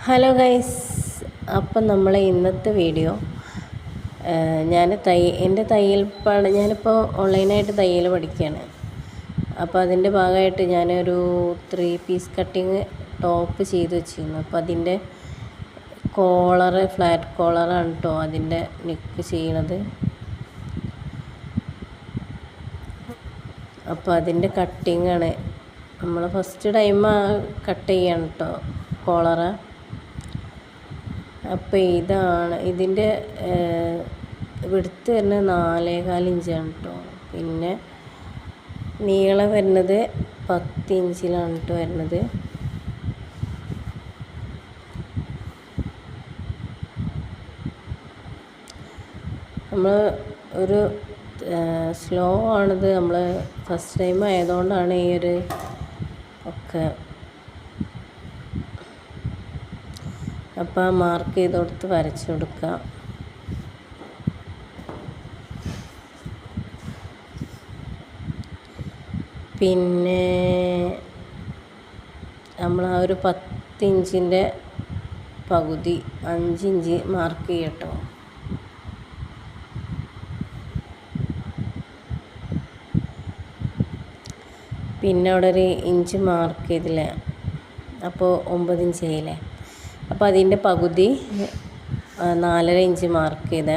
Hello guys, അപ്പം നമ്മളെ ഇന്നത്തെ വീഡിയോ എൻ്റെ ഞാനിപ്പോൾ ഓൺലൈനായിട്ട് തയ്യൽ പഠിക്കുകയാണ്. അപ്പോൾ അതിൻ്റെ ഭാഗമായിട്ട് ഞാനൊരു 3 പീസ് കട്ടിങ് ടോപ്പ് ചെയ്ത് വെച്ചിരുന്നു. അപ്പോൾ അതിൻ്റെ ഫ്ലാറ്റ് കോളറാണ് കേട്ടോ അതിൻ്റെ നെക്ക് ചെയ്യണത്. അപ്പോൾ അതിൻ്റെ കട്ടിങ്ങാണ് നമ്മൾ ഫസ്റ്റ് ടൈം കട്ട് ചെയ്യാണ് കേട്ടോ കോളറ്. അപ്പോൾ ഇതാണ് ഇതിൻ്റെ വിടുത്ത് വരുന്നത് 4.25 ഇഞ്ചാണ് കേട്ടോ. പിന്നെ നീളം വരുന്നത് 10 ഇഞ്ചിലാണ് കേട്ടോ വരുന്നത്. നമ്മൾ ഒരു സ്ലോ ആണിത്, നമ്മൾ ഫസ്റ്റ് ടൈം ആയതുകൊണ്ടാണ് ഈ ഒരു ഒക്കെ. അപ്പോൾ മാർക്ക് ചെയ്ത് കൊടുത്ത് വരച്ച് കൊടുക്കുക. പിന്നെ നമ്മൾ ആ ഒരു 10 ഇഞ്ചിൻ്റെ പകുതി 5 ഇഞ്ച് മാർക്ക് ചെയ്യട്ടോ. പിന്നെ അവിടെ ഒരു ഇഞ്ച് മാർക്ക് ചെയ്തില്ലേ, അപ്പോൾ 9 ഇഞ്ച് ആയില്ലേ. അപ്പോൾ അതിൻ്റെ പകുതി 4.5 ഇഞ്ച് മാർക്ക് ചെയ്തേ.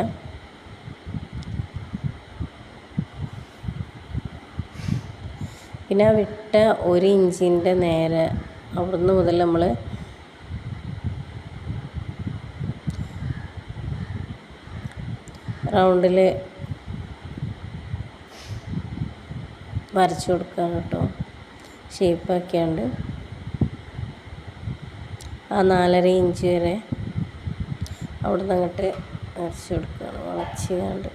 പിന്നെ വിട്ട 1 ഇഞ്ചിൻ്റെ നേരെ അവിടുന്ന് മുതൽ നമ്മൾ റൗണ്ടിൽ വരച്ചു കൊടുക്കുകയാണ് കേട്ടോ, ഷേപ്പാക്കിയാണ്ട്. ആ 4.5 ഇഞ്ച് വരെ അവിടെ നിന്ന് അങ്ങോട്ട് വരച്ച് കൊടുക്കുകയാണ്, വളച്ചുകൊണ്ട്.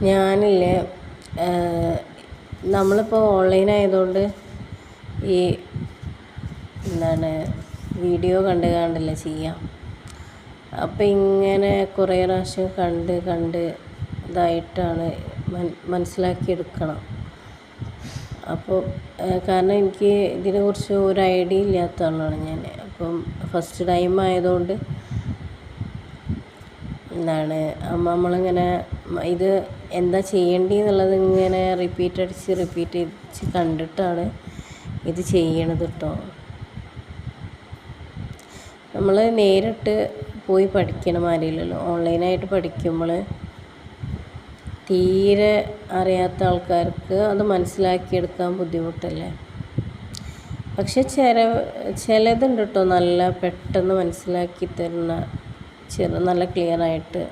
ഞാനില്ലേ നമ്മളിപ്പോൾ ഓൺലൈൻ ആയതുകൊണ്ട് ഈ വീഡിയോ കണ്ടല്ലേ ചെയ്യാം. അപ്പോൾ ഇങ്ങനെ കുറേ പ്രാവശ്യം കണ്ട് ഇതായിട്ടാണ് മനസ്സിലാക്കിയെടുക്കണം. അപ്പോൾ കാരണം എനിക്ക് ഇതിനെക്കുറിച്ച് ഒരു ഐഡിയ ഇല്ലാത്ത ആളാണ് ഞാൻ. അപ്പം ഫസ്റ്റ് ടൈം ആയതുകൊണ്ട് നമ്മളിങ്ങനെ ഇത് എന്താ ചെയ്യേണ്ടതെന്നുള്ളത് ഇങ്ങനെ റിപ്പീറ്റ് അടിച്ച് കണ്ടിട്ടാണ് ഇത് ചെയ്യണത് കേട്ടോ. നമ്മൾ നേരിട്ട് പോയി പഠിക്കണ മാതിരിയല്ലല്ലോ. ഓൺലൈനായിട്ട് പഠിക്കുമ്പോൾ തീരെ അറിയാത്ത ആൾക്കാർക്ക് അത് മനസ്സിലാക്കിയെടുക്കാൻ ബുദ്ധിമുട്ടല്ലേ. പക്ഷെ ചിലതുണ്ട് കേട്ടോ നല്ല പെട്ടെന്ന് മനസ്സിലാക്കി തരുന്ന, നല്ല ക്ലിയറായിട്ട്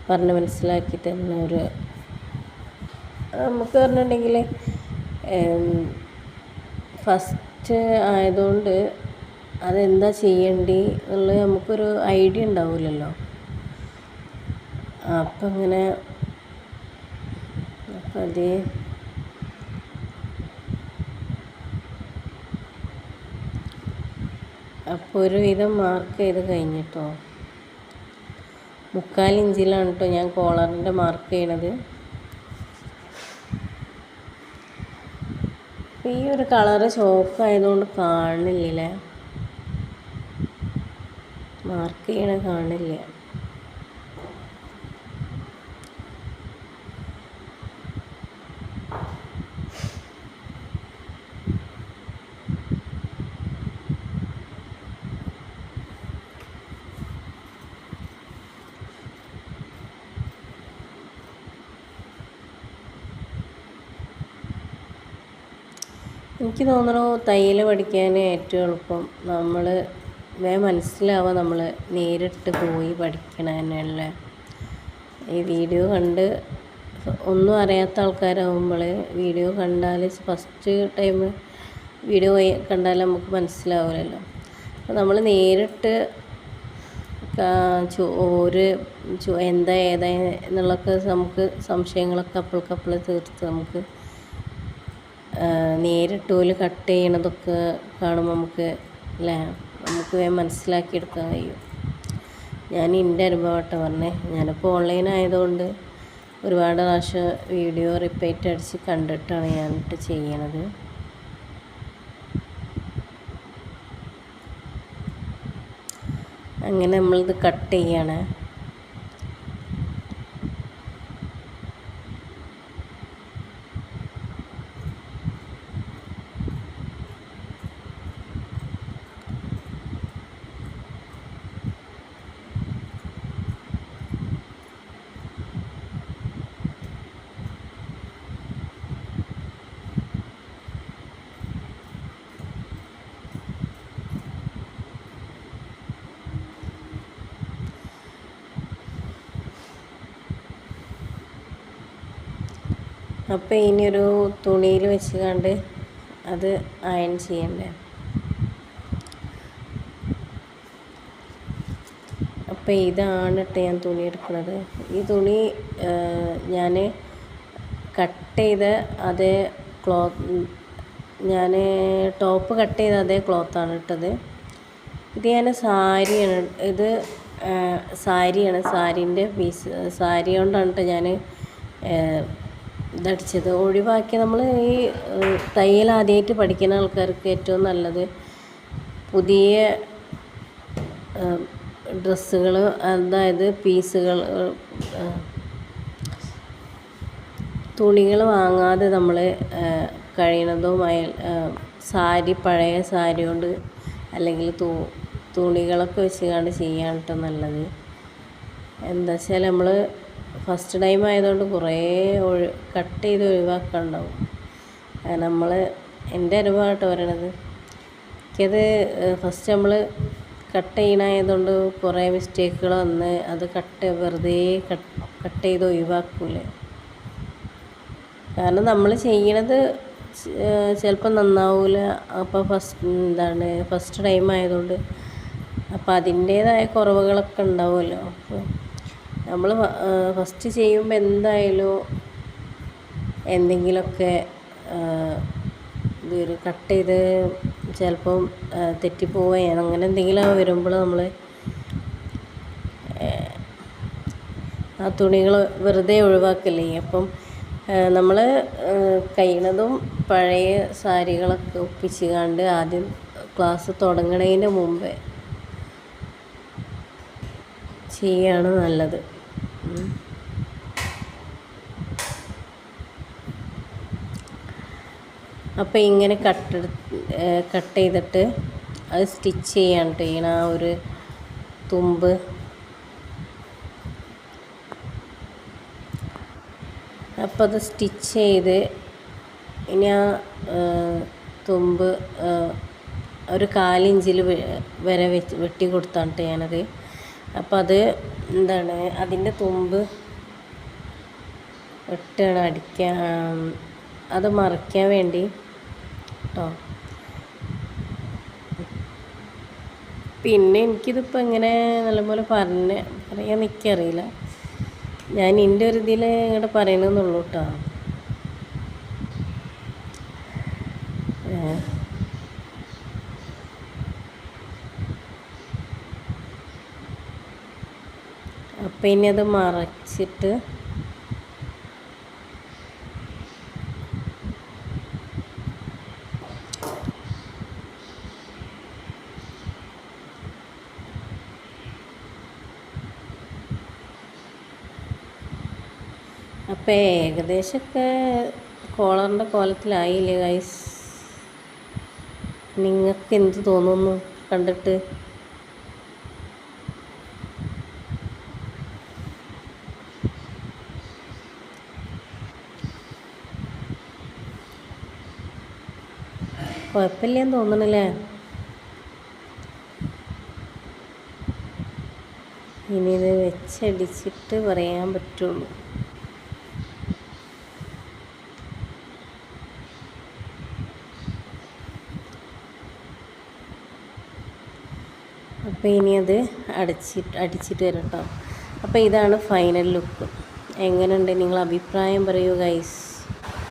പറഞ്ഞ് മനസ്സിലാക്കി തരുന്ന ഒരു, നമുക്ക് പറഞ്ഞിട്ടുണ്ടെങ്കിൽ ഫസ്റ്റ് ആയതുകൊണ്ട് അതെന്താ ചെയ്യേണ്ടി എന്നുള്ളത് നമുക്കൊരു ഐഡിയ ഉണ്ടാവില്ലല്ലോ. അപ്പം അങ്ങനെ അപ്പോൾ ഒരുവിധം മാർക്ക് ചെയ്ത് കഴിഞ്ഞിട്ടോ. 3/4 ഇഞ്ചിലാണ് കേട്ടോ ഞാൻ കോളറിൻ്റെ മാർക്ക് ചെയ്യണത്. ഈ ഒരു കളറ് ചോക്കായതുകൊണ്ട് കാണില്ലേ, മാർക്ക് ചെയ്യണ കാണില്ല. എനിക്ക് തോന്നുന്നു തയ്യൽ പഠിക്കാൻ ഏറ്റവും എളുപ്പം നമ്മൾ മനസ്സിലാവുക നമ്മൾ നേരിട്ട് പോയി പഠിക്കണതിനുള്ള. ഈ വീഡിയോ കണ്ട് ഒന്നും അറിയാത്ത ആൾക്കാരാകുമ്പോൾ വീഡിയോ കണ്ടാൽ ഫസ്റ്റ് ടൈം വീഡിയോ കണ്ടാൽ നമുക്ക് മനസ്സിലാവില്ലല്ലോ. അപ്പോൾ നമ്മൾ നേരിട്ട് ഒരു എന്താ ഏതാ എന്നുള്ളൊക്കെ നമുക്ക് സംശയങ്ങളൊക്കെ അപ്പോഴേക്കപ്പോൾ തീർത്ത് നമുക്ക് നേരിട്ട് പോലെ കട്ട് ചെയ്യണതൊക്കെ കാണുമ്പോൾ നമുക്ക് അല്ലേ നമുക്ക് വേഗം മനസ്സിലാക്കിയെടുക്കാൻ കഴിയും. ഞാൻ എൻ്റെ അനുഭവമായിട്ട് പറഞ്ഞേ, ഞാനിപ്പോൾ ഓൺലൈൻ ആയതുകൊണ്ട് ഒരുപാട് പ്രാവശ്യം വീഡിയോ റിപ്പീറ്റ് അടിച്ച് കണ്ടിട്ടാണ് ഞാനിട്ട് ചെയ്യണത്. അങ്ങനെ നമ്മളിത് കട്ട് ചെയ്യാണ്. അപ്പോൾ ഇനിയൊരു തുണിയിൽ വെച്ച് കണ്ട് അത് അയൺ ചെയ്യണ്ടേ. അപ്പോൾ ഇതാണ് ഞാൻ തുണി എടുക്കുന്നത്. ഈ തുണി ഞാൻ കട്ട് ചെയ്ത അതേ ഞാൻ ടോപ്പ് കട്ട് ചെയ്ത അതേ ക്ലോത്താണ് ഇട്ടത്. ഇത് ഞാൻ സാരിയാണ്, ഇത് സാരിയാണ്, സാരീൻ്റെ പീസ്, സാരി കൊണ്ടാണ് ഞാൻ ഇതടിച്ചത്. ഒഴിവാക്കി നമ്മൾ ഈ തയ്യൽ ആദ്യമായിട്ട് പഠിക്കുന്ന ആൾക്കാർക്ക് ഏറ്റവും നല്ലത് പുതിയ ഡ്രസ്സുകൾ, അതായത് പീസുകൾ, തുണികൾ വാങ്ങാതെ നമ്മൾ കഴിയണതും സാരി, പഴയ സാരി കൊണ്ട് അല്ലെങ്കിൽ തുണികളൊക്കെ വെച്ചുകൊണ്ട് ചെയ്യാൻ കേട്ടോ നല്ലത്. എന്താ വെച്ചാൽ നമ്മൾ ഫസ്റ്റ് ടൈം ആയതുകൊണ്ട് കുറേ കട്ട് ചെയ്ത് ഒഴിവാക്കാനുണ്ടാവും. നമ്മൾ എൻ്റെ അനുഭവമായിട്ട് പറയണത്, എനിക്കത് ഫസ്റ്റ് നമ്മൾ കട്ട് ചെയ്യണമായതുകൊണ്ട് കുറേ മിസ്റ്റേക്കുകൾ വന്ന് അത് വെറുതെ കട്ട് ചെയ്ത് ഒഴിവാക്കൂലേ. കാരണം നമ്മൾ ചെയ്യണത് ചിലപ്പോൾ നന്നാവില്ല. അപ്പോൾ ഫസ്റ്റ് ടൈം ആയതുകൊണ്ട് അപ്പോൾ അതിൻ്റേതായ കുറവുകളൊക്കെ ഉണ്ടാവുമല്ലോ. അപ്പോൾ നമ്മൾ ഫസ്റ്റ് ചെയ്യുമ്പോൾ എന്തായാലും എന്തെങ്കിലുമൊക്കെ ഇത് കട്ട് ചെയ്ത് ചിലപ്പം തെറ്റിപ്പോവുകയാണ്, അങ്ങനെ എന്തെങ്കിലും വരുമ്പോൾ നമ്മൾ ആ തുണികൾ വെറുതെ ഒഴിവാക്കില്ലേ. അപ്പം നമ്മൾ കഴിയണതും പഴയ സാരികളൊക്കെ ഒപ്പിച്ച് കണ്ട് ആദ്യം ക്ലാസ് തുടങ്ങണതിന് മുമ്പേ ചെയ്യാണ് നല്ലത്. അപ്പോൾ ഇങ്ങനെ കട്ട് ചെയ്തിട്ട് അത് സ്റ്റിച്ച് ചെയ്യാണ് ചെയ്യണം. ആ ഒരു തുമ്പ് അപ്പോൾ അത് സ്റ്റിച്ച് ചെയ്ത് ഇനി ആ തുമ്പ് ഒരു 1/4 ഇഞ്ചിൽ വരെ വെട്ടി കൊടുത്താണ് ഞാനത്. അപ്പോൾ അത് അതിൻ്റെ തുമ്പ് വെട്ടാണ് അടിക്കാൻ, അത് മറയ്ക്കാൻ വേണ്ടി കേട്ടോ. പിന്നെ എനിക്കിതിപ്പോൾ എങ്ങനെ നല്ലപോലെ പറയാൻ എനിക്കറിയില്ല. ഞാൻ എൻ്റെ ഒരു ഇതിൽ ഇങ്ങോട്ട് പറയണമെന്നുള്ളൂ കേട്ടോ. അപ്പം ഇനി അത് മറച്ചിട്ട് അപ്പോൾ ഏകദേശമൊക്കെ കോളറിൻ്റെ കോലത്തിലായില്ലേ ഗൈസ്? നിങ്ങൾക്ക് എന്ത് തോന്നുന്നു കണ്ടിട്ട്? കുഴപ്പമില്ലെന്ന് തോന്നണില്ലേ? ഇനി ഇത് വെച്ചടിച്ചിട്ട് പറയാൻ പറ്റുള്ളൂ. അപ്പോൾ ഇനി അത് അടിച്ചിട്ട് വരാം കേട്ടോ. അപ്പോൾ ഇതാണ് ഫൈനൽ ലുക്ക്. എങ്ങനെയുണ്ട് നിങ്ങൾ അഭിപ്രായം പറയൂ ഗൈസ്.